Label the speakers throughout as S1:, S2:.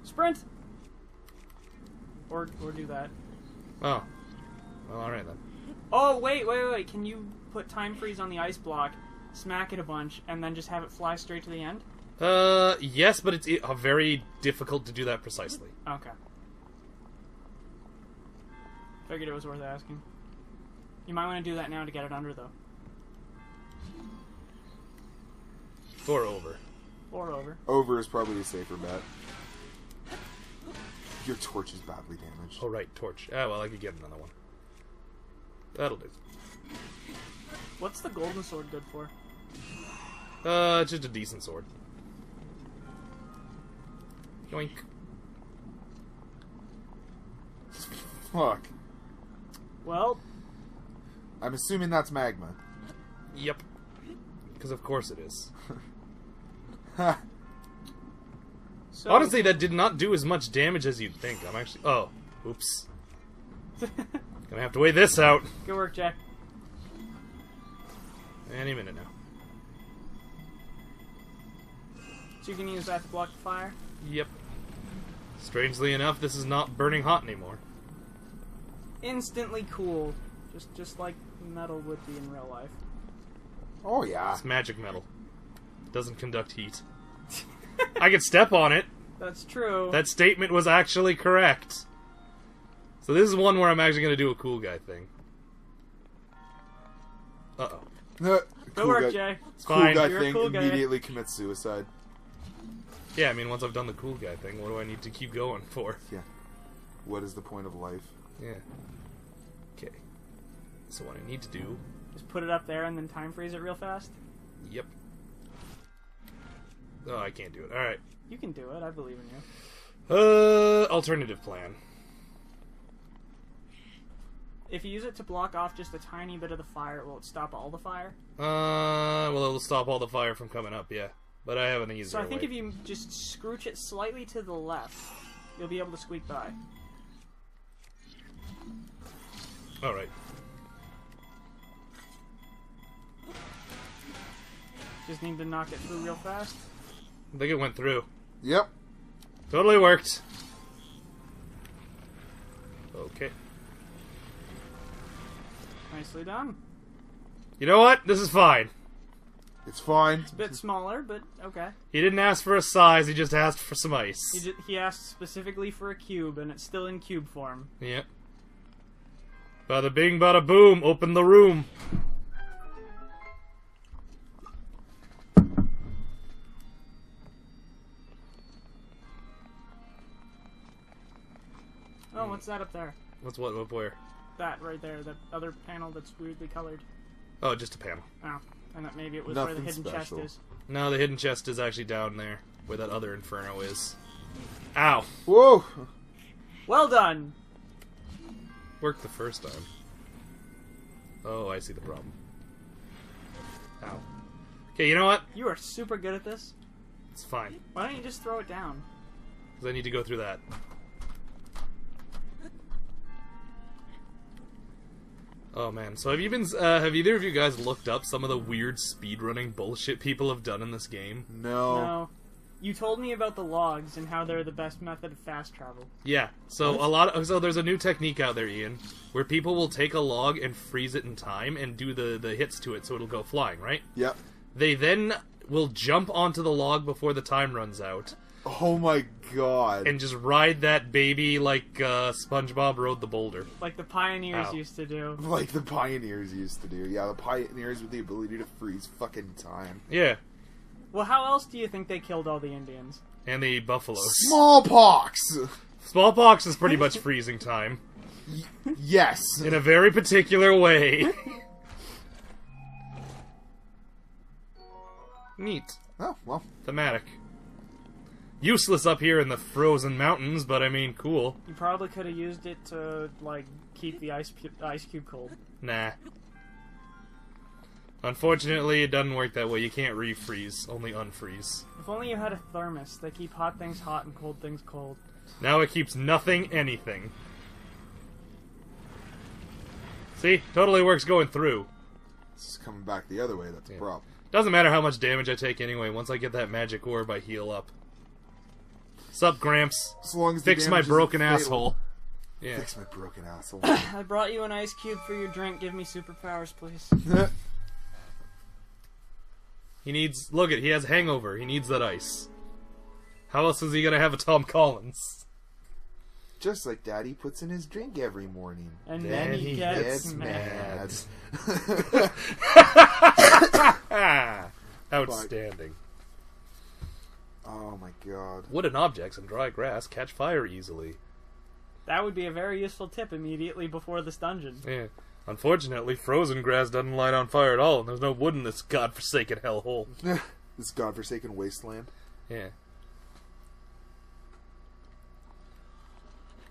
S1: Sprint! Or do that.
S2: Oh. Well, alright then.
S1: Oh, wait. Can you put time freeze on the ice block, smack it a bunch, and then just have it fly straight to the end?
S2: Yes, but it's very difficult to do that precisely.
S1: Okay. Figured it was worth asking. You might want to do that now to get it under, though.
S2: Or over.
S1: Or over.
S3: Over is probably a safer bet. Your torch is badly damaged.
S2: Oh, right, torch. Ah, well, I could get another one. That'll do.
S1: What's the golden sword good for?
S2: Just a decent sword. Yoink.
S3: Fuck.
S1: Well...
S3: I'm assuming that's magma.
S2: Yep. Because of course it is.
S1: So,
S2: honestly, that did not do as much damage as you'd think. I'm actually... Oh. Oops. Gonna have to weigh this out.
S1: Good work, Jack.
S2: Any minute now.
S1: So you can use that to block the fire?
S2: Yep. Strangely enough, this is not burning hot anymore.
S1: Instantly cool. Just like metal would be in real life.
S3: Oh, yeah.
S2: It's magic metal. It doesn't conduct heat. I could step on it.
S1: That's true.
S2: That statement was actually correct. So this is one where I'm actually going to do a cool guy thing. Uh-oh.
S1: Good work, Jay.
S2: It's
S3: Cool
S2: fine.
S3: guy
S1: You're a
S3: thing
S1: cool guy.
S3: immediately commits suicide.
S2: Yeah, I mean, once I've done the cool guy thing, what do I need to keep going for?
S3: Yeah. What is the point of life?
S2: Yeah. Okay. So what I need to do...
S1: Just put it up there and then time freeze it real fast?
S2: Yep. Oh, I can't do it. Alright.
S1: You can do it. I believe in you.
S2: Alternative plan.
S1: If you use it to block off just a tiny bit of the fire, will it stop all the fire?
S2: Well, it'll stop all the fire from coming up, yeah. But I have an easier
S1: So I think
S2: way.
S1: if you just scrooch it slightly to the left, you'll be able to squeak by.
S2: Alright.
S1: Just need to knock it through real fast.
S2: I think it went through.
S3: Yep.
S2: Totally worked. Okay.
S1: Nicely done.
S2: You know what? This is fine.
S3: It's fine.
S1: It's a bit smaller, but okay.
S2: He didn't ask for a size, he just asked for some ice.
S1: He asked specifically for a cube, and it's still in cube form.
S2: Yep. Bada bing, bada boom, open the room.
S1: Oh, what's that up there?
S2: What's what where?
S1: That right there, that other panel that's weirdly colored.
S2: Oh, just a panel.
S1: Oh, and that maybe it was where the
S3: Nothing
S1: hidden
S3: special.
S1: chest is.
S2: No, the hidden chest is actually down there, where that other inferno is. Ow!
S3: Whoa!
S1: Well done!
S2: Worked the first time. Oh, I see the problem. Ow. Okay, you know what?
S1: You are super good at this.
S2: It's fine.
S1: Why don't you just throw it down?
S2: Because I need to go through that. Oh man, so have you been, have either of you guys looked up some of the weird speedrunning bullshit people have done in this game?
S3: No.
S1: No. You told me about the logs and how they're the best method of fast travel.
S2: Yeah, so so there's a new technique out there, Ian, where people will take a log and freeze it in time and do the hits to it so it'll go flying, right?
S3: Yep.
S2: They then will jump onto the log before the time runs out
S3: Oh my god.
S2: and just ride that baby like SpongeBob rode the boulder.
S1: Like the pioneers
S2: Ow.
S1: used to do.
S3: Like the pioneers used to do. Yeah, the pioneers with the ability to freeze fucking time.
S2: Yeah,
S1: Well, how else do you think they killed all the Indians?
S2: and the buffaloes.
S3: Smallpox!
S2: Smallpox is pretty much freezing time.
S3: Yes.
S2: In a very particular way. Neat.
S3: Oh, well.
S2: Thematic. Useless up here in the frozen mountains, but I mean, cool.
S1: You probably could have used it to, like, keep the ice cube cold.
S2: Nah. Unfortunately, it doesn't work that way. You can't refreeze, only unfreeze.
S1: If only you had a thermos. They keep hot things hot and cold things cold.
S2: Now it keeps nothing anything. See? Totally works going through.
S3: This is coming back the other way, that's a problem.
S2: Doesn't matter how much damage I take anyway. Once I get that magic orb, I heal up. Sup, Gramps?
S3: As long as the
S2: Fix my
S3: damage isn't
S2: broken
S3: fatal.
S2: asshole. Yeah.
S3: Fix my broken asshole.
S1: I brought you an ice cube for your drink. Give me superpowers, please.
S2: He needs... Look it, he has hangover. He needs that ice. How else is he gonna have a Tom Collins?
S3: Just like Daddy puts in his drink every morning.
S1: And then he gets mad.
S2: Outstanding.
S3: Oh my god.
S2: Wooden objects and dry grass catch fire easily.
S1: That would be a very useful tip immediately before this dungeon.
S2: Yeah. Unfortunately, frozen grass doesn't light on fire at all, and there's no wood in this godforsaken hellhole.
S3: This godforsaken wasteland.
S2: Yeah.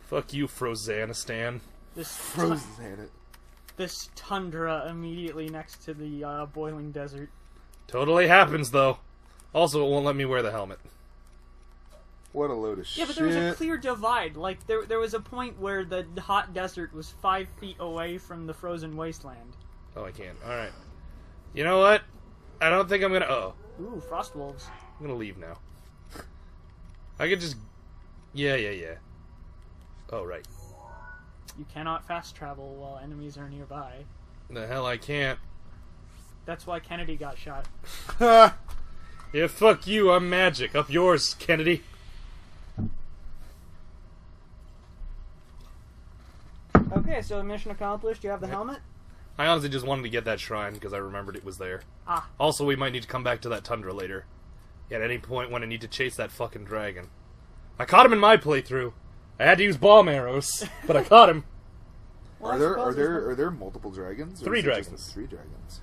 S2: Fuck you, Frozanistan.
S3: Frozen.
S1: This tundra immediately next to the boiling desert.
S2: Totally happens, though. Also, it won't let me wear the helmet.
S3: What a load of shit.
S1: Yeah, but there was a clear divide. Like, there was a point where the hot desert was 5 feet away from the frozen wasteland.
S2: Oh, I can't. Alright. You know what? I don't think I'm gonna... Oh.
S1: Ooh, frost wolves.
S2: I'm gonna leave now. I could just... Yeah. Oh, right.
S1: You cannot fast travel while enemies are nearby.
S2: The hell I can't.
S1: That's why Kennedy got shot.
S2: Yeah, fuck you, I'm magic. Up yours, Kennedy.
S1: Okay, so mission accomplished. You have the helmet?
S2: I honestly just wanted to get that shrine because I remembered it was there.
S1: Ah.
S2: Also, we might need to come back to that tundra later. At any point when I need to chase that fucking dragon. I caught him in my playthrough. I had to use bomb arrows, but I caught him.
S1: Well,
S3: Are there multiple dragons? Or
S2: 3
S3: is it just
S2: dragons.
S3: 3 dragons.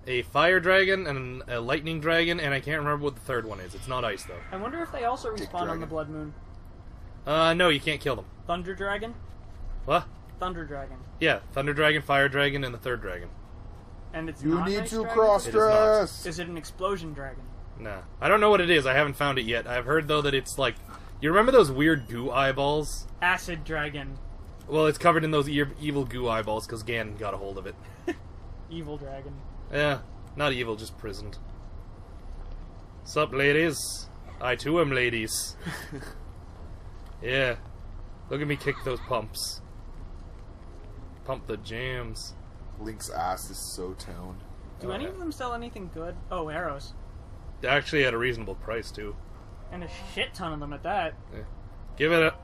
S2: A fire dragon and a lightning dragon, and I can't remember what the third one is. It's not ice, though.
S1: I wonder if they also
S3: Dick
S1: respawn on
S3: dragon.
S1: the Blood Moon.
S2: No, you can't kill them.
S1: Thunder Dragon?
S2: What?
S1: Thunder Dragon.
S2: Yeah, thunder dragon, fire dragon, and the third dragon.
S1: And it's
S3: You
S1: not
S3: need
S1: ice
S3: to
S1: dragon?
S3: cross-dress!
S1: Is it an explosion dragon?
S2: Nah. I don't know what it is. I haven't found it yet. I've heard, though, that it's like... You remember those weird goo eyeballs?
S1: Acid Dragon.
S2: Well, it's covered in those evil goo eyeballs because Ganon got a hold of it.
S1: Evil Dragon.
S2: Yeah, not evil, just prisoned. Sup, ladies? I too am ladies. Yeah. Look at me kick those pumps. Pump the jams.
S3: Link's ass is so toned.
S1: Do any of them sell anything good? Oh, arrows.
S2: They're actually at a reasonable price, too.
S1: And a shit ton of them at that.
S2: Yeah. Give it a...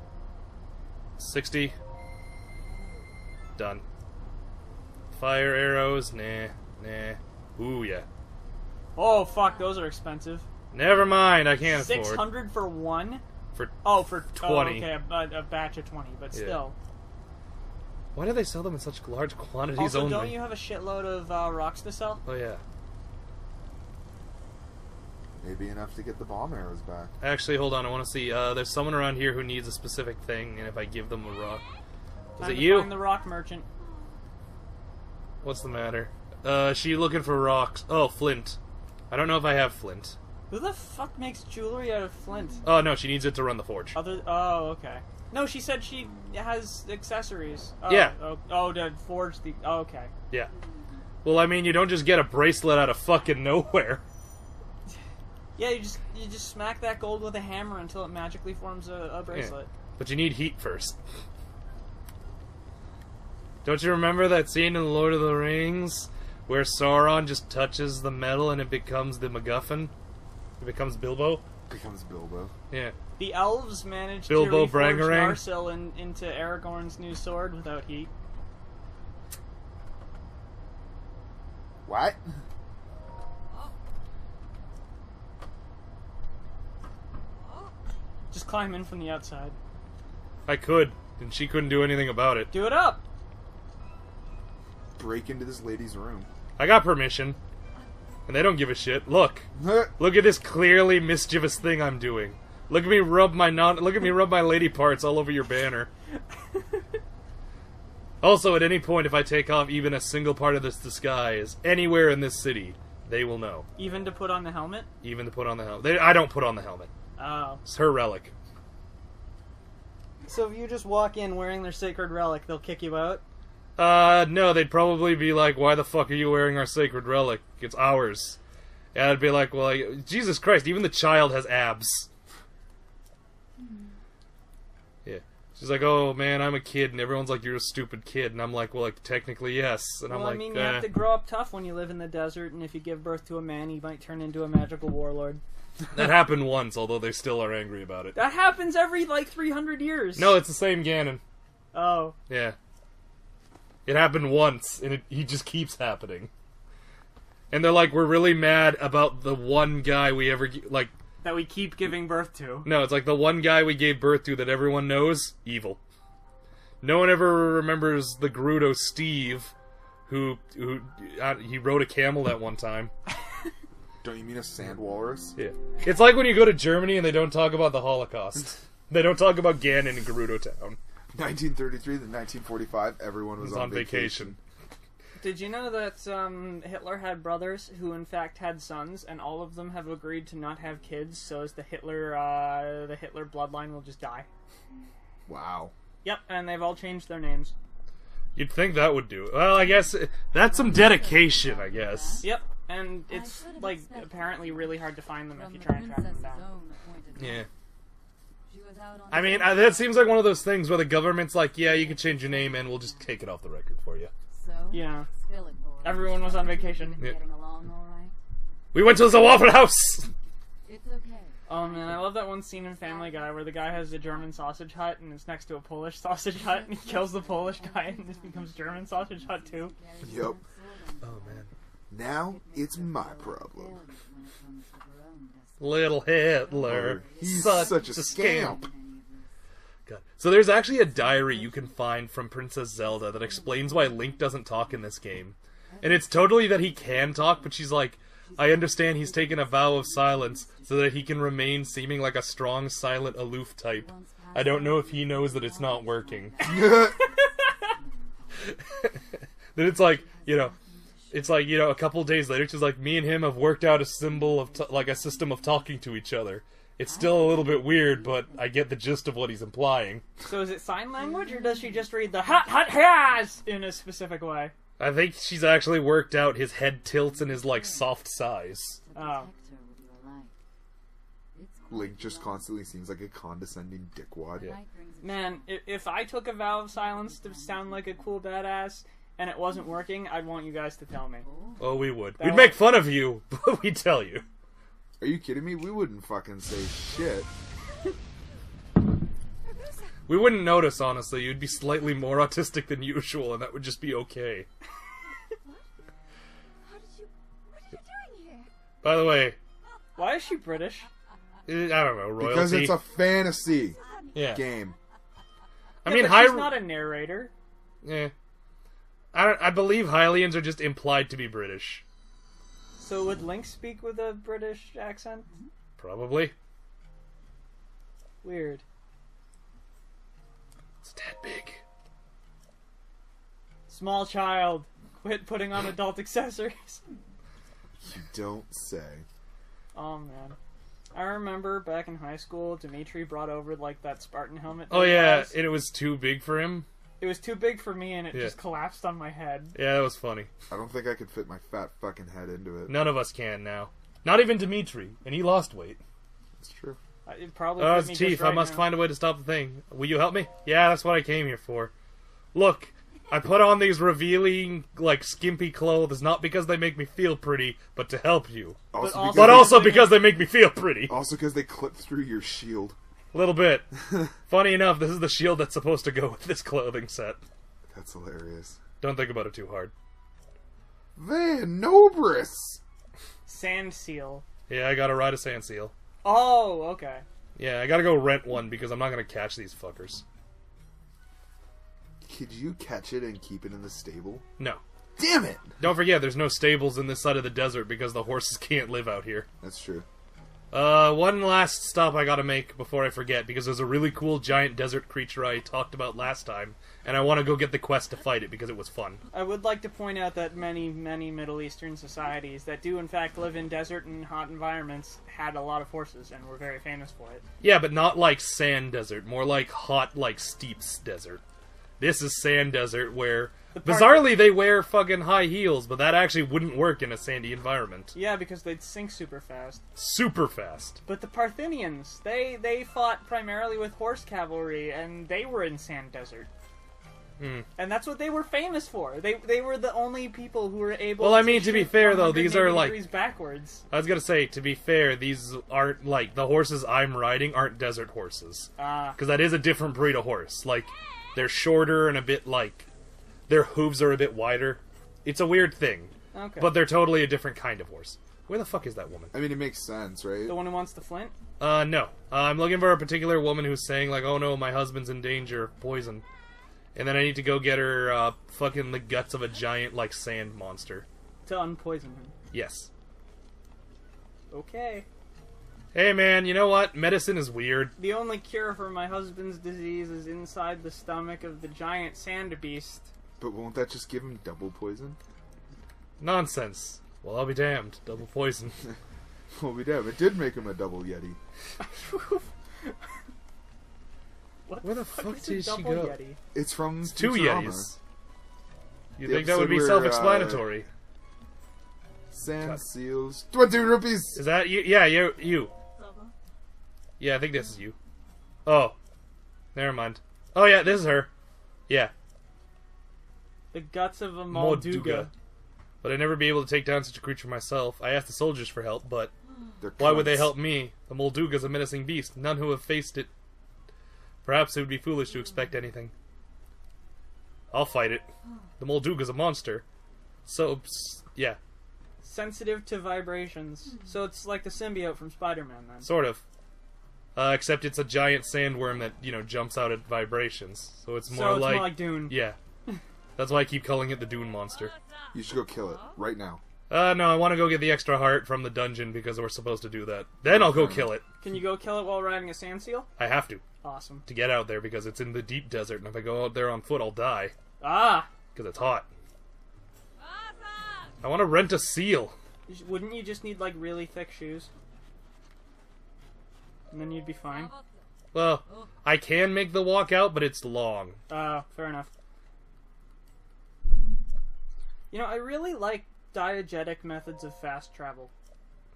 S2: 60. Done. Fire arrows? Nah. Ooh, yeah.
S1: Oh, fuck, those are expensive.
S2: Never mind, I can't afford.
S1: 600 for one?
S2: For
S1: 20. Oh, okay, a batch of 20, but still.
S2: Why do they sell them in such large quantities
S1: Also,
S2: only?
S1: don't you have a shitload of rocks to sell?
S2: Oh, yeah.
S3: Maybe enough to get the bomb arrows back.
S2: Actually, hold on, I want to see. There's someone around here who needs a specific thing, and if I give them a rock... Is it you?
S1: Find the rock merchant.
S2: What's the matter? She looking for rocks. Oh, flint. I don't know if I have flint.
S1: Who the fuck makes jewelry out of flint?
S2: Oh, no, she needs it to run the forge.
S1: Oh, okay. No, she said she has accessories. Oh,
S2: Yeah.
S1: To forge the... Oh, okay.
S2: Yeah. Well, I mean, you don't just get a bracelet out of fucking nowhere.
S1: Yeah, you just smack that gold with a hammer until it magically forms a bracelet.
S2: Yeah. But you need heat first. Don't you remember that scene in The Lord of the Rings where Sauron just touches the metal and it becomes the MacGuffin? It becomes Bilbo?
S3: Becomes Bilbo.
S2: Yeah.
S1: The elves managed
S2: Bilbo
S1: to reforge
S2: Brangarang?
S1: Narsil into Aragorn's new sword without heat.
S3: What?
S1: Just climb in from the outside.
S2: I could, and she couldn't do anything about it.
S1: Do it up!
S3: Break into this lady's room.
S2: I got permission. And they don't give a shit. Look. Look at this clearly mischievous thing I'm doing. Look at me rub my lady parts all over your banner. Also, at any point, if I take off even a single part of this disguise anywhere in this city, they will know.
S1: Even to put on the helmet?
S2: Even to put on the helmet. I don't put on the helmet.
S1: Oh.
S2: It's her relic.
S1: So if you just walk in wearing their sacred relic, they'll kick you out?
S2: No, they'd probably be like, why the fuck are you wearing our sacred relic? It's ours. And I'd be like, well, Jesus Christ, even the child has abs. Yeah. She's like, oh man, I'm a kid, and everyone's like, you're a stupid kid, and I'm like, well, like technically yes, and
S1: Well,
S2: I'm like,
S1: I mean, you have to grow up tough when you live in the desert, and if you give birth to a man, he might turn into a magical warlord.
S2: that happened once, although they still are angry about it.
S1: That happens every, like, 300 years.
S2: No, it's the same Ganon.
S1: Oh.
S2: Yeah. It happened once, and he just keeps happening. And they're like, we're really mad about the one guy we ever, like...
S1: That we keep giving birth to.
S2: No, it's like the one guy we gave birth to that everyone knows, evil. No one ever remembers the Gerudo Steve, who he rode a camel that one time.
S3: Don't you mean a sand walrus?
S2: Yeah. It's like when you go to Germany and they don't talk about the Holocaust. They don't talk about Ganon in Gerudo Town.
S3: 1933 to 1945, everyone was on vacation.
S1: Did you know that Hitler had brothers who, in fact, had sons, and all of them have agreed to not have kids, so as the Hitler bloodline will just die?
S3: Wow.
S1: Yep, and they've all changed their names.
S2: You'd think that would do it. Well, I guess that's some dedication, I guess.
S1: Yep, and it's, like, apparently really hard to find them if you try and track them down.
S2: Yeah. I mean, that seems like one of those things where the government's like, yeah, you can change your name and we'll just take it off the record for you.
S1: Yeah. Everyone was on vacation.
S2: Yeah. We went to the Waffle House!
S1: Oh man, I love that one scene in Family Guy where the guy has a German sausage hut and it's next to a Polish sausage hut and he kills the Polish guy and this becomes German sausage hut too.
S3: Yep.
S2: Oh man.
S3: Now it's my problem.
S2: Little Hitler.
S3: He's such a scamp.
S2: God. So there's actually a diary you can find from Princess Zelda that explains why Link doesn't talk in this game. And it's totally that he can talk, but she's like, I understand he's taken a vow of silence so that he can remain seeming like a strong, silent, aloof type. I don't know if he knows that it's not working. Then it's like, a couple days later, she's like, me and him have worked out a symbol of, like, a system of talking to each other. It's still a little bit weird, but I get the gist of what he's implying.
S1: So is it sign language, or does she just read the hot hot has in a specific way?
S2: I think she's actually worked out his head tilts and his, like, soft size.
S1: Oh.
S3: Link just constantly seems like a condescending dickwad.
S2: Yeah.
S1: Man, if I took a vow of silence to sound like a cool badass, and it wasn't working, I'd want you guys to tell me.
S2: Oh, we would. We'd make fun of you, but we'd tell you.
S3: Are you kidding me? We wouldn't fucking say shit.
S2: We wouldn't notice, honestly. You'd be slightly more autistic than usual, and that would just be okay.
S4: What are you doing here?
S2: By the way...
S1: Why is she British?
S2: I don't know, royalty?
S3: Because it's a fantasy
S2: I
S3: game.
S2: mean,
S1: but she's not a narrator.
S2: Yeah. I believe Hylians are just implied to be British.
S1: So would Link speak with a British accent?
S2: Probably.
S1: Weird.
S2: It's that big.
S1: Small child, quit putting on adult accessories.
S3: You don't say.
S1: Oh man. I remember back in high school, Dimitri brought over like that Spartan helmet.
S2: Oh yeah, and it was too big for him?
S1: It was too big for me and it just collapsed on my head.
S2: Yeah, that was funny.
S3: I don't think I could fit my fat fucking head into it.
S2: None of us can now. Not even Dimitri, and he lost weight.
S3: That's true.
S1: It probably
S2: Oh,
S1: fit
S2: it's
S1: me
S2: Chief,
S1: just right
S2: I must
S1: now.
S2: find a way to stop the thing. Will you help me? Yeah, that's what I came here for. Look, I put on these revealing, like, skimpy clothes not because they make me feel pretty, but to help you. But also because they make me feel pretty.
S3: Also because they clip through your shield.
S2: A little bit. Funny enough, this is the shield that's supposed to go with this clothing set.
S3: That's hilarious.
S2: Don't think about it too hard.
S3: Van Nobris!
S1: Sand seal.
S2: Yeah, I gotta ride a sand seal.
S1: Oh, okay.
S2: Yeah, I gotta go rent one because I'm not gonna catch these fuckers.
S3: Could you catch it and keep it in the stable?
S2: No.
S3: Damn it!
S2: Don't forget, there's no stables in this side of the desert because the horses can't live out here.
S3: That's true.
S2: One last stop I gotta make before I forget, because there's a really cool giant desert creature I talked about last time, and I want to go get the quest to fight it because it was fun.
S1: I would like to point out that many Middle Eastern societies that do in fact live in desert and hot environments had a lot of horses and were very famous for it.
S2: Yeah, but not like sand desert, more like hot, like steeps desert. This is sand desert where,
S1: part-
S2: bizarrely, they wear fucking high heels, but that actually wouldn't work in a sandy environment.
S1: Yeah, because they'd sink super fast.
S2: Super fast.
S1: But the Parthenians, they fought primarily with horse cavalry, and they were in sand desert. And that's what they were famous for. They were the only people who were able.
S2: Well, I mean, to be
S1: shoot
S2: fair though, these are
S1: 180
S2: like.
S1: degrees backwards.
S2: I was gonna say, to be fair, these aren't like the horses I'm riding aren't desert horses, because that is a different breed of horse. Like, they're shorter and a bit like their hooves are a bit wider. It's a weird thing,
S1: Okay.
S2: but they're totally a different kind of horse. Where the fuck is that woman?
S3: I mean, it makes sense, right?
S1: The one who wants the flint?
S2: No. I'm looking for a particular woman who's saying like, "Oh no, my husband's in danger of poison," and then I need to go get her fucking the guts of a giant like sand monster.
S1: To unpoison him.
S2: Yes.
S1: Okay.
S2: Hey man, you know what? Medicine is weird.
S1: The only cure for my husband's disease is inside the stomach of the giant sand beast.
S3: But won't that just give him double poison?
S2: Nonsense. Well, I'll be damned. Double poison.
S3: Well, we did. It did make him a double Yeti.
S2: Where the fuck
S1: is a
S2: did she
S1: double
S2: go?
S1: Yeti?
S3: It's from
S2: Two
S3: Futurama.
S2: Yetis. You'd
S3: The
S2: think that would be
S3: episode where,
S2: self-explanatory.
S3: Sand
S2: God.
S3: seals. 20 rupees!
S2: Is that you? Yeah, you. Yeah, I think this is you. Oh. Never mind. Oh yeah, this is her. Yeah.
S1: The guts of a Molduga.
S2: But I'd never be able to take down such a creature myself. I asked the soldiers for help, but
S3: They're
S2: why would they
S3: cunts.
S2: help me? The Molduga's a menacing beast. None who have faced it. Perhaps it would be foolish to expect anything. I'll fight it. The Molduga's a monster. So, yeah.
S1: Sensitive to vibrations. So it's like the symbiote from Spider-Man, then.
S2: Sort of. Except it's a giant sandworm that, jumps out at vibrations. So it's more
S1: more like Dune.
S2: Yeah. That's why I keep calling it the Dune monster.
S3: You should go kill it right now.
S2: No, I want to go get the extra heart from the dungeon because we're supposed to do that. Then I'll go kill it.
S1: Can you go kill it while riding a sand seal?
S2: I have to
S1: Awesome.
S2: get out there because it's in the deep desert, and if I go out there on foot, I'll die
S1: Ah!
S2: because it's hot. I want to rent a seal.
S1: Wouldn't you just need, like, really thick shoes? And then you'd be fine.
S2: Well, I can make the walk out, but it's long.
S1: Fair enough. I really like diegetic methods of fast travel.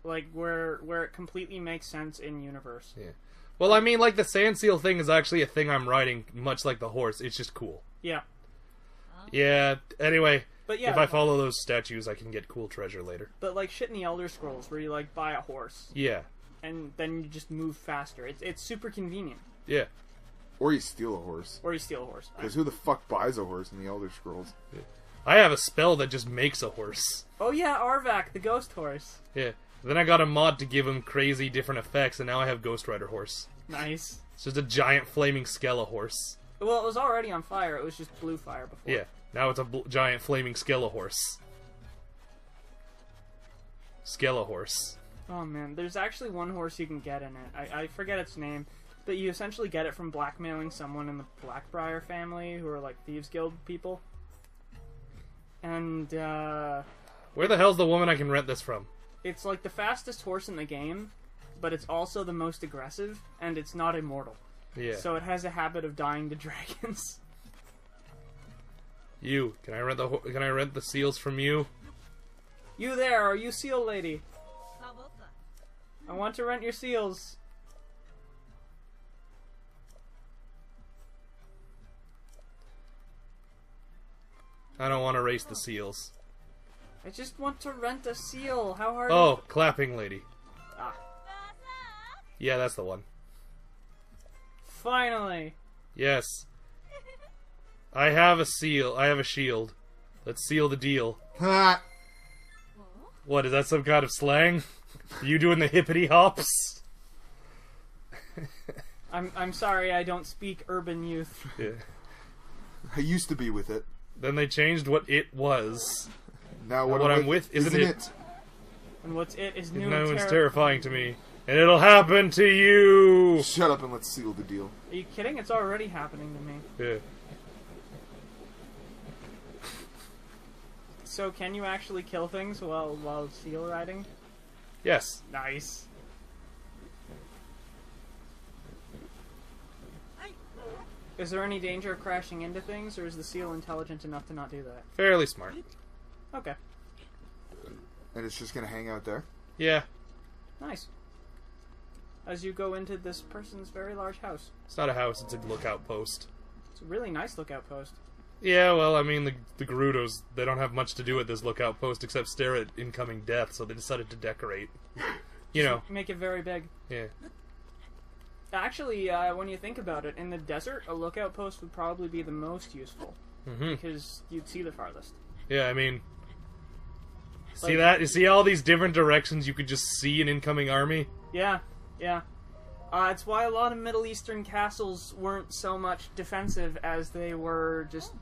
S1: Like, where it completely makes sense in universe.
S2: Yeah. Well, I mean, like, the sand seal thing is actually a thing I'm riding, much like the horse. It's just cool.
S1: Yeah.
S2: Yeah, anyway,
S1: But yeah,
S2: if I follow those statues, I can get cool treasure later.
S1: but like shit in the Elder Scrolls, where you, like, buy a horse,
S2: Yeah.
S1: and then you just move faster. It's super convenient.
S2: Yeah.
S3: Or you steal a horse.
S1: Or you steal a horse.
S3: Because who the fuck buys a horse in the Elder Scrolls?
S2: I have a spell that just makes a horse.
S1: Oh yeah, Arvak, the ghost horse.
S2: Yeah. Then I got a mod to give him crazy different effects, and now I have Ghost Rider horse.
S1: Nice.
S2: It's just a giant flaming skella horse.
S1: Well, it was already on fire. It was just blue fire before.
S2: Yeah. Now it's a giant flaming skella horse. Skella horse.
S1: Oh man, there's actually one horse you can get in it. I forget its name, but you essentially get it from blackmailing someone in the Blackbriar family who are like Thieves Guild people. And
S2: Where the hell's the woman I can rent this from?
S1: it's like the fastest horse in the game, but it's also the most aggressive, and it's not immortal.
S2: Yeah.
S1: So it has a habit of dying to dragons.
S2: You. Can I rent the seals from you?
S1: You there, are you seal lady? I want to rent your seals.
S2: I don't want to race the seals.
S1: I just want to rent a seal. How hard?
S2: Oh, clapping lady.
S1: Ah,
S2: Yeah, that's the one.
S1: finally.
S2: Yes. I have a seal. I have a shield. Let's seal the deal.
S3: Ha!
S2: What, is that some kind of slang? You doing the hippity hops?
S1: I'm sorry, I don't speak urban youth.
S2: Yeah.
S3: I used to be with it.
S2: Then they changed what it was.
S3: Now
S2: What I'm with isn't it?
S1: And what's it is new
S2: No,
S1: and
S2: it's
S1: terrifying.
S2: terrifying to me. And it'll happen to you!
S3: Shut up and let's seal the deal.
S1: Are you kidding? It's already happening to me.
S2: Yeah.
S1: So can you actually kill things while seal riding?
S2: Yes.
S1: Nice. Is there any danger of crashing into things, or is the seal intelligent enough to not do that?
S2: Fairly smart.
S1: Okay.
S3: And it's just gonna hang out there?
S2: Yeah.
S1: Nice. As you go into this person's very large house.
S2: It's not a house, it's a lookout post.
S1: It's a really nice lookout post.
S2: Yeah, well, I mean, the Gerudos, they don't have much to do at this lookout post except stare at incoming death, so they decided to decorate. You know.
S1: Make it very big.
S2: Yeah.
S1: Actually, when you think about it, in the desert, a lookout post would probably be the most useful.
S2: Mm-hmm.
S1: Because you'd see the farthest.
S2: Yeah, I mean... See
S1: Like-
S2: that? You see all these different directions you could just see an incoming army?
S1: Yeah, yeah. It's why a lot of Middle Eastern castles weren't so much defensive as they were just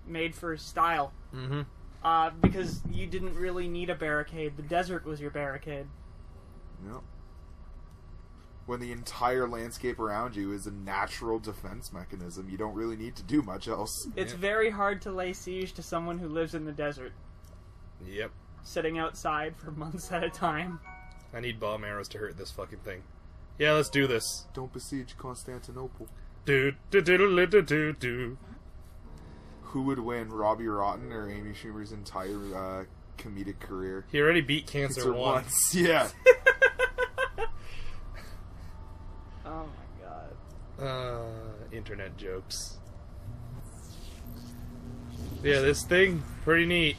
S1: made for style.
S2: Mm-hmm.
S1: Because you didn't really need a barricade. The desert was your barricade.
S3: Yep. When the entire landscape around you is a natural defense mechanism, you don't really need to do much else.
S1: It's very hard to lay siege to someone who lives in the desert,
S2: Yep.
S1: sitting outside for months at a time.
S2: I need bomb arrows to hurt this fucking thing. Yeah, let's do this.
S3: Don't besiege Constantinople.
S2: Do do do do do do do.
S3: Who would win, Robbie Rotten or Amy Schumer's entire comedic career?
S2: He already beat cancer once.
S3: Yeah.
S1: Oh my god.
S2: Internet jokes. Yeah, this thing, pretty neat.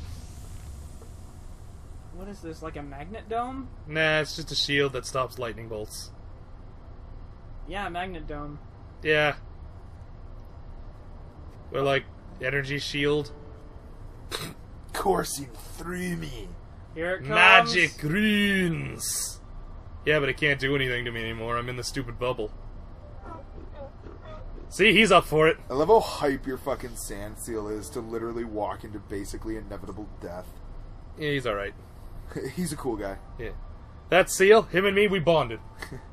S1: What is this, like a magnet dome?
S2: Nah, it's just a shield that stops lightning bolts.
S1: Yeah, magnet dome.
S2: Yeah. Or like, energy shield.
S3: Coursing through me.
S1: Here it comes.
S2: Magic runes! Yeah, but it can't do anything to me anymore. I'm in the stupid bubble. See, he's up for it.
S3: I love how hype your fucking sand seal is to literally walk into basically inevitable death.
S2: Yeah, he's alright.
S3: He's a cool guy.
S2: Yeah. That seal, him and me, we bonded.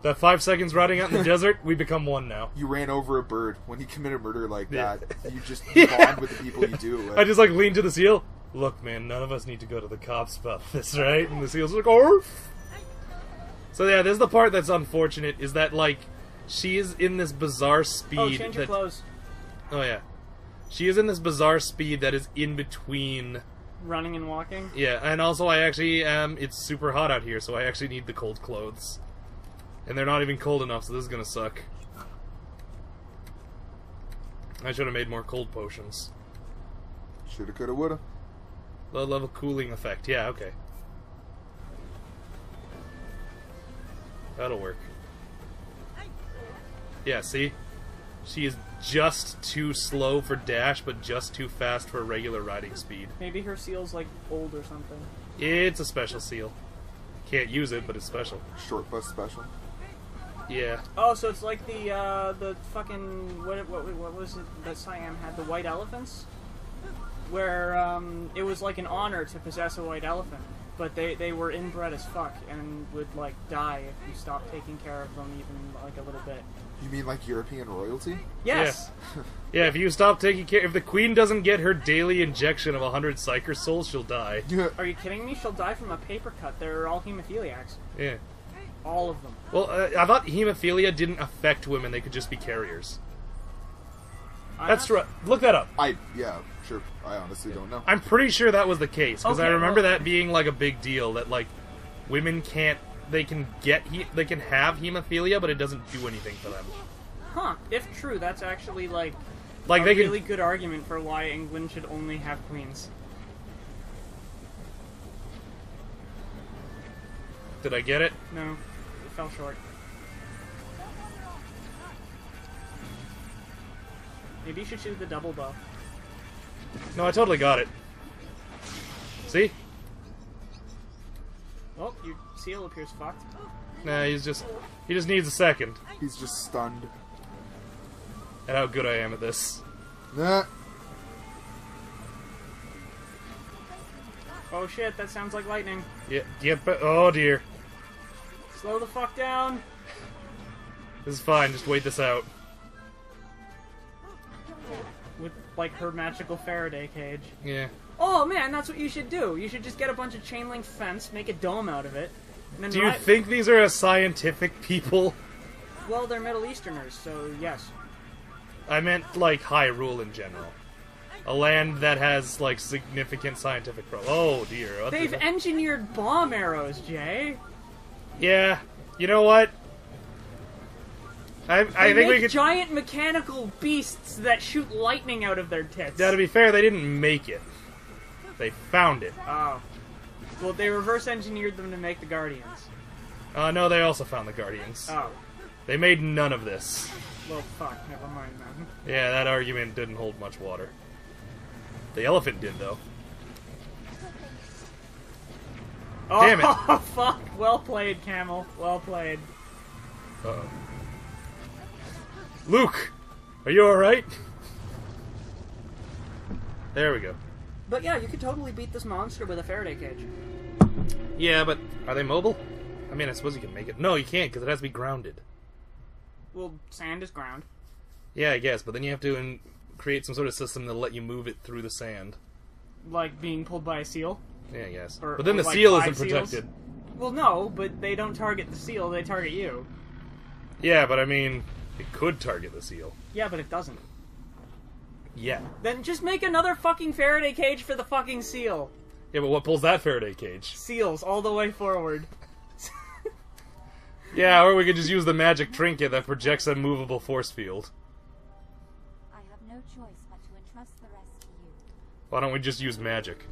S2: That 5 seconds riding out in the desert, we become one now.
S3: You ran over a bird. When you commit a murder like
S2: Yeah.
S3: that, you just
S2: Yeah.
S3: bond with the people you do it with.
S2: I just like lean to the seal. Look, man, none of us need to go to the cops about this, right? And the seal's like, oh. So yeah, this is the part that's unfortunate, is that like she is in this bizarre speed.
S1: Oh, change your clothes.
S2: Oh yeah, she is in this bizarre speed that is in between.
S1: Running and walking.
S2: Yeah, and also I actually it's super hot out here, so I actually need the cold clothes, and they're not even cold enough, so this is gonna suck. I should have made more cold potions.
S3: Shoulda, coulda, woulda.
S2: Low level cooling effect. Yeah, okay. That'll work. Yeah, see? She is just too slow for dash, but just too fast for regular riding speed.
S1: Maybe her seal's like old or something.
S2: It's a special seal. Can't use it, but it's special.
S3: Short bus special.
S2: Yeah.
S1: Oh, so it's like the fucking what was it that Siam had, the white elephants, where it was like an honor to possess a white elephant, but they were inbred as fuck and would like die if you stopped taking care of them even like a little bit.
S3: You mean like European royalty?
S1: Yes.
S2: Yeah, if you stop taking care... If the queen doesn't get her daily injection of 100 Psyker souls, she'll die.
S3: Yeah.
S1: Are you kidding me? She'll die from a paper cut. They're all hemophiliacs.
S2: Yeah.
S1: All of them.
S2: Well, I thought hemophilia didn't affect women. They could just be carriers. That's right. Look that up.
S3: Yeah, sure. I honestly don't know.
S2: I'm pretty sure that was the case, because I
S1: Okay,
S2: remember
S1: well-
S2: that being like a big deal, that like women can't... They can have hemophilia, but it doesn't do anything for them.
S1: Huh. If true, that's actually like
S2: Like
S1: a
S2: they
S1: really
S2: can...
S1: good argument for why England should only have queens.
S2: Did I get it?
S1: No, it fell short. Maybe you should choose the double bow.
S2: No, I totally got it. See?
S1: Oh, your seal appears fucked.
S2: Nah, he just needs a second.
S3: He's just stunned.
S2: At how good I am at this.
S3: Nah.
S1: Oh shit, that sounds like lightning.
S2: Yeah, oh dear.
S1: Slow the fuck down.
S2: This is fine, just wait this out.
S1: With, like, her magical Faraday cage.
S2: Yeah.
S1: Oh man, that's what you should do. You should just get a bunch of chain link fence, make a dome out of it, and then
S2: Do you think these are a scientific people?
S1: Well, they're Middle Easterners, so yes.
S2: I meant, like, Hyrule in general. A land that has, like, significant scientific Oh, dear.
S1: They've engineered bomb arrows, Jay.
S2: Yeah. You know what? I think we could...
S1: giant mechanical beasts that shoot lightning out of their tits.
S2: Now, to be fair, they didn't make it. They found it.
S1: Oh. Well, they reverse engineered them to make the Guardians.
S2: No, they also found the Guardians.
S1: Oh.
S2: They made none of this.
S1: Well, fuck. Never mind then.
S2: Yeah, that argument didn't hold much water. The elephant did, though. Damn it.
S1: Oh, fuck. Well played, Camel. Well played.
S2: Uh-oh. Luke! Are you alright? There we go.
S1: But yeah, you could totally beat this monster with a Faraday cage.
S2: Yeah, but are they mobile? I mean, I suppose you can make it. No, you can't, because it has to be grounded.
S1: Well, sand is ground.
S2: Yeah, I guess, but then you have to create some sort of system that'll let you move it through the sand.
S1: Like being pulled by a seal?
S2: Yeah, I guess.
S1: Or,
S2: but then the
S1: like
S2: seal
S1: 5
S2: isn't protected.
S1: seals? Well, no, but they don't target the seal, they target you.
S2: Yeah, but I mean, it could target the seal.
S1: Yeah, but it doesn't.
S2: Yeah.
S1: Then just make another fucking Faraday cage for the fucking seal.
S2: Yeah, but what pulls that Faraday cage?
S1: Seals all the way forward.
S2: Yeah, or we could just use the magic trinket that projects a movable force field.
S4: I have no choice but to entrust the rest to you.
S2: Why don't we just use magic?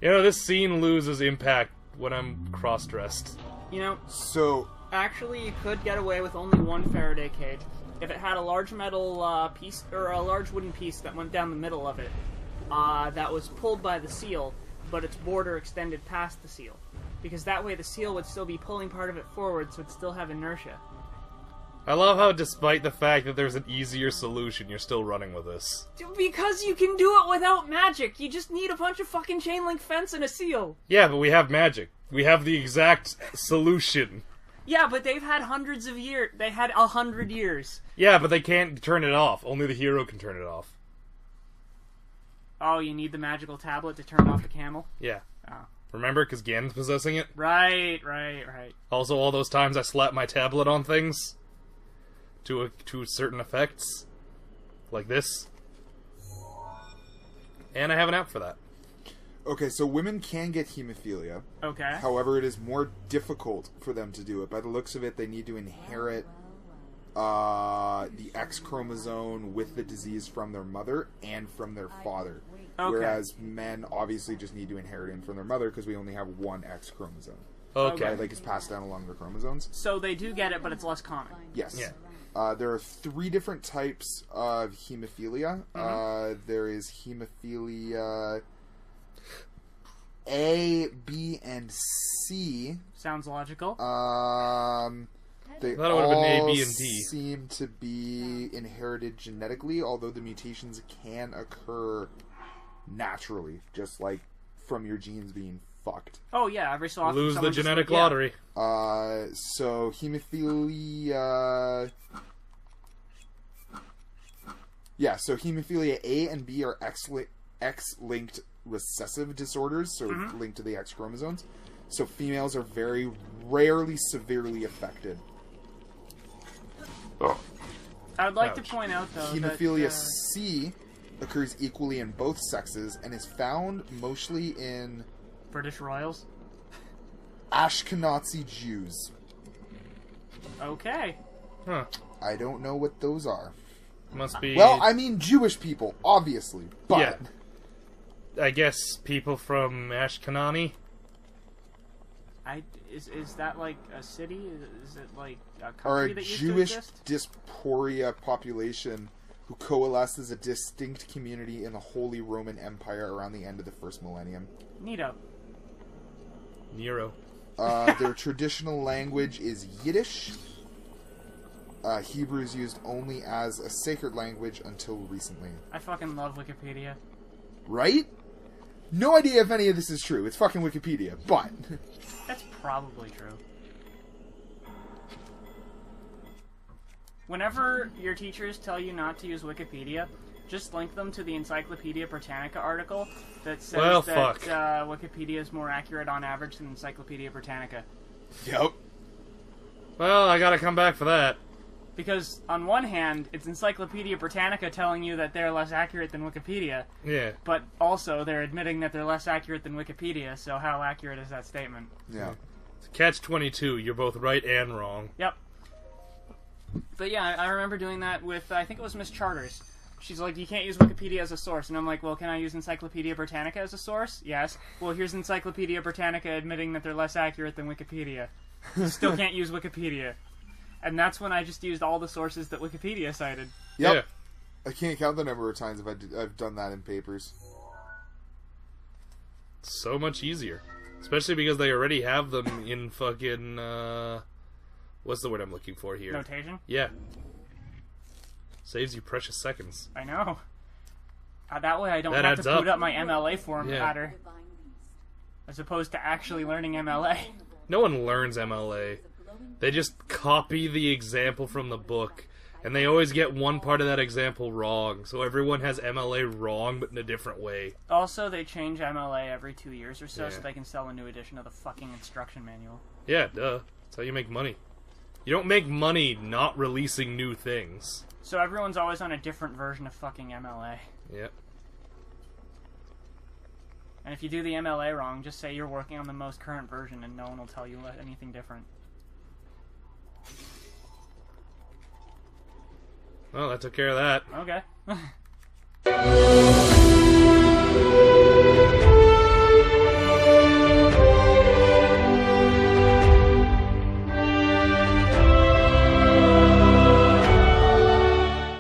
S2: You know, this scene loses impact when I'm cross-dressed.
S1: You know,
S3: So,
S1: actually you could get away with only one Faraday cage if it had a large metal piece, or a large wooden piece that went down the middle of it, that was pulled by the seal, but its border extended past the seal. Because that way the seal would still be pulling part of it forward, so it'd still have inertia.
S2: I love how despite the fact that there's an easier solution, you're still running with this.
S1: Because you can do it without magic! You just need a bunch of fucking chain link fence and a seal!
S2: Yeah, but we have magic. We have the exact solution.
S1: Yeah, but they've had hundreds of years. They had 100 years.
S2: Yeah, but they can't turn it off. Only the hero can turn it off.
S1: Oh, you need the magical tablet to turn off the camel?
S2: Yeah.
S1: Oh.
S2: Remember? Because Ganon's possessing it?
S1: Right.
S2: Also, all those times I slapped my tablet on things to certain effects. Like this. And I have an app for that.
S3: okay, so women can get hemophilia.
S1: Okay.
S3: However, it is more difficult for them to do it. By the looks of it, they need to inherit the X chromosome with the disease from their mother and from their father.
S1: Okay.
S3: Whereas men obviously just need to inherit it from their mother because we only have one X chromosome.
S2: Okay.
S3: Right? Like it's passed down along their chromosomes.
S1: So they do get it, but it's less common.
S3: Yes.
S2: Yeah.
S3: There are 3 different types of hemophilia. There is hemophilia A, B, and C.
S1: Sounds logical.
S3: They
S2: That would've been
S3: all
S2: A, B, and D.
S3: seem to be inherited genetically, although the mutations can occur naturally, just like from your genes being fucked.
S1: Oh yeah, every so often
S2: Lose the
S1: someone just-
S2: genetic
S1: yeah.
S2: lottery.
S3: So hemophilia... Yeah, so hemophilia A and B are X-linked recessive disorders, so linked to the X chromosomes. So females are very rarely severely affected.
S1: I'd like to
S2: Ouch.
S1: point out though
S3: Hemophilia
S1: that,
S3: C occurs equally in both sexes and is found mostly in
S1: British royals.
S3: Ashkenazi Jews.
S1: Okay.
S2: Huh.
S3: I don't know what those are.
S2: Must be...
S3: Well, I mean Jewish people, obviously, but
S2: Yeah. I guess people from Ashkenani?
S1: Is that like a city? Is it like a
S3: are
S1: country
S3: a
S1: that used
S3: Jewish
S1: to exist?
S3: diaspora population who coalesced as a distinct community in the Holy Roman Empire around the end of the first millennium.
S1: Neato.
S2: Nero.
S3: Their traditional language is Yiddish. Hebrew is used only as a sacred language until recently.
S1: I fucking love Wikipedia.
S3: Right? No idea if any of this is true. It's fucking Wikipedia, but...
S1: That's probably true. Whenever your teachers tell you not to use Wikipedia, just link them to the Encyclopedia Britannica article that says
S2: Well,
S1: that
S2: fuck.
S1: Wikipedia is more accurate on average than Encyclopedia Britannica.
S3: Yep.
S2: Well, I gotta come back for that.
S1: Because on one hand, it's Encyclopedia Britannica telling you that they're less accurate than Wikipedia,
S2: Yeah.
S1: but also they're admitting that they're less accurate than Wikipedia, so how accurate is that statement?
S3: Yeah.
S2: Catch-22, you're both right and wrong.
S1: Yep. But yeah, I remember doing that with, I think it was Miss Charters. She's like, you can't use Wikipedia as a source. And I'm like, well, can I use Encyclopedia Britannica as a source? Yes. Well, here's Encyclopedia Britannica admitting that they're less accurate than Wikipedia. Still can't use Wikipedia. And that's when I just used all the sources that Wikipedia cited.
S3: Yep.
S2: Yeah.
S3: I can't count the number of times I've done that in papers.
S2: So much easier. Especially because they already have them in fucking, what's the word I'm looking for here?
S1: Notation?
S2: Yeah. Saves you precious seconds.
S1: I know. That way I don't
S2: That
S1: have
S2: adds
S1: to boot
S2: up.
S1: up my MLA formatter,
S4: Divine beast.
S1: as opposed to actually learning MLA.
S2: No one learns MLA. They just copy the example from the book, and they always get one part of that example wrong, so everyone has MLA wrong, but in a different way.
S1: Also, they change MLA every 2 years or so,
S2: Yeah.
S1: so they can sell a new edition of the fucking instruction manual.
S2: Yeah, duh. That's how you make money. You don't make money not releasing new things.
S1: So everyone's always on a different version of fucking MLA.
S2: Yep.
S1: And if you do the MLA wrong, just say you're working on the most current version and no one will tell you anything different.
S2: Well, that took care of that.
S1: Okay.